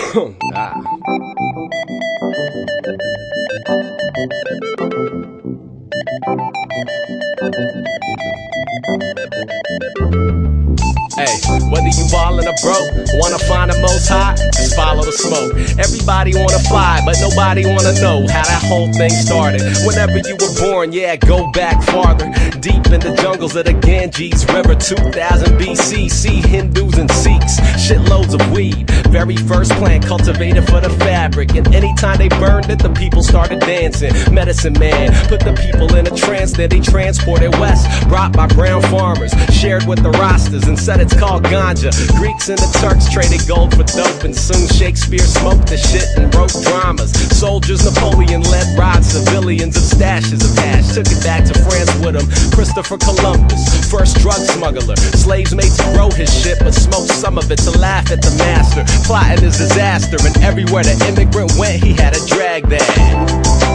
Hey, whether you ballin' or broke, wanna find the most high, just follow the smoke. Everybody wanna fly, but nobody wanna know how that whole thing started. Whenever you were born, yeah, go back farther, deep in the jungles of the Ganges River, 2000 BC. See Hindus and Sikhs, shitloads of weed. Very first plant cultivated for the fabric, and anytime they burned it, the people started dancing. Medicine man put the people in a trance, then they transported west, brought by brown farmers, shared with the Rastas, and said it's called ganja. Greeks and the Turks traded gold for dope, and soon Shakespeare smoked the shit and wrote dramas. Soldiers, Napoleon led robbed civilians of stashes of hash, took it back to France with him. Christopher Columbus, first drug smuggler. Slaves made to grow his shit, but smoked some of it to laugh at the master. Plotting his disaster, and everywhere the immigrant went, he had a drag that.